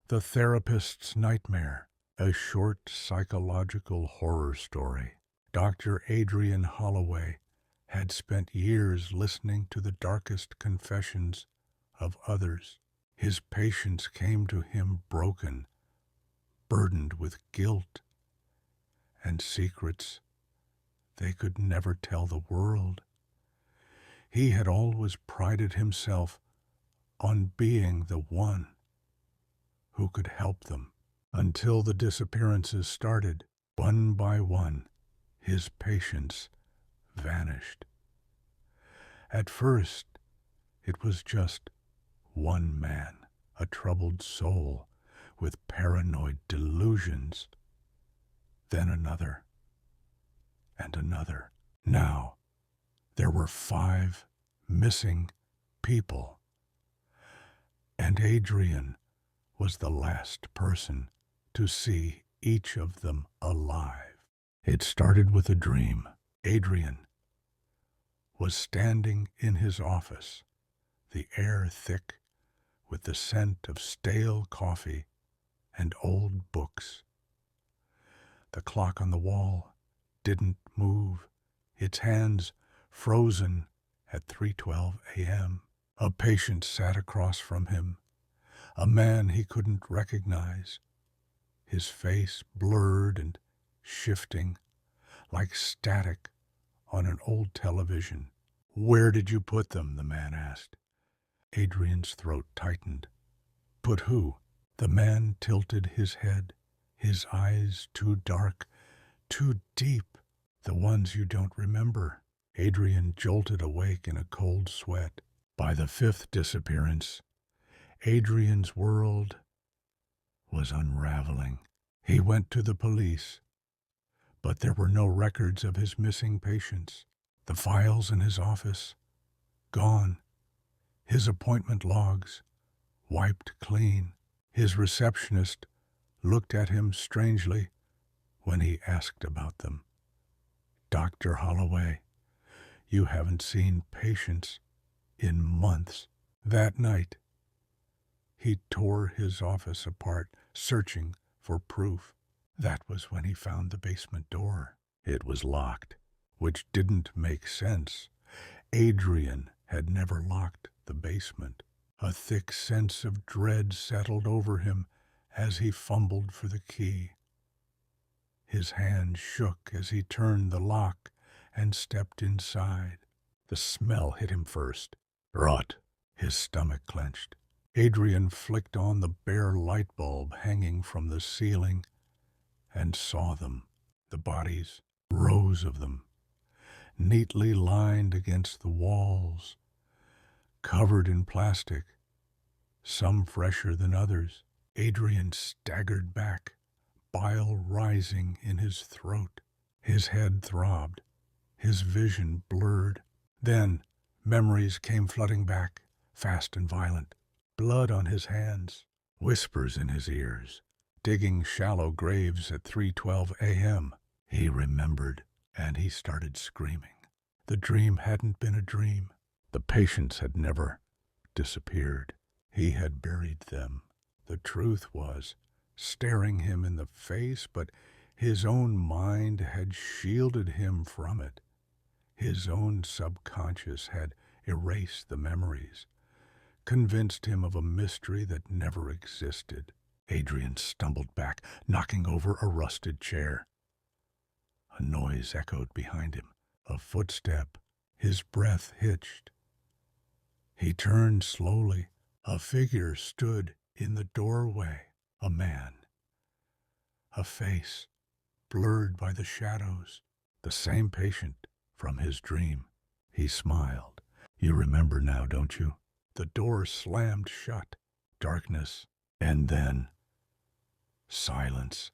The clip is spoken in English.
The Therapist's Nightmare, a short psychological horror story. Dr. Adrian Holloway had spent years listening to the darkest confessions of others. His patients came to him broken, burdened with guilt and secrets they could never tell the world. He had always prided himself on being the one who could help them, until the disappearances started. One by one, his patients vanished. At first, it was just one man, a troubled soul with paranoid delusions. Then another, and another. Now, there were 5 missing people, and Adrian was the last person to see each of them alive. It started with a dream. Adrian was standing in his office, the air thick with the scent of stale coffee and old books. The clock on the wall didn't move, its hands frozen at 3:12 a.m. A patient sat across from him, a man he couldn't recognize, his face blurred and shifting like static on an old television. "Where did you put them?" the man asked. Adrian's throat tightened. "Put who?" The man tilted his head, his eyes too dark, too deep, "the ones you don't remember." Adrian jolted awake in a cold sweat. By the 5th disappearance, Adrian's world was unraveling. He went to the police, but there were no records of his missing patients. The files in his office, gone. His appointment logs, wiped clean. His receptionist looked at him strangely when he asked about them. "Dr. Holloway, you haven't seen patients in months." That night, he tore his office apart, searching for proof. That was when he found the basement door. It was locked, which didn't make sense. Adrian had never locked the basement. A thick sense of dread settled over him as he fumbled for the key. His hand shook as he turned the lock and stepped inside. The smell hit him first. Rot. His stomach clenched. Adrian flicked on the bare light bulb hanging from the ceiling and saw them, the bodies, rows of them, neatly lined against the walls, covered in plastic, some fresher than others. Adrian staggered back, bile rising in his throat. His head throbbed, his vision blurred. Then memories came flooding back, fast and violent. Blood on his hands, whispers in his ears, digging shallow graves at 3:12 a.m. He remembered, and he started screaming. The dream hadn't been a dream. The patients had never disappeared. He had buried them. The truth was staring him in the face, but his own mind had shielded him from it. His own subconscious had erased the memories, convinced him of a mystery that never existed. Adrian stumbled back, knocking over a rusted chair. A noise echoed behind him, a footstep. His breath hitched. He turned slowly. A figure stood in the doorway, a man. A face, blurred by the shadows, the same patient from his dream. He smiled. "You remember now, don't you?" The door slammed shut. Darkness, and then silence.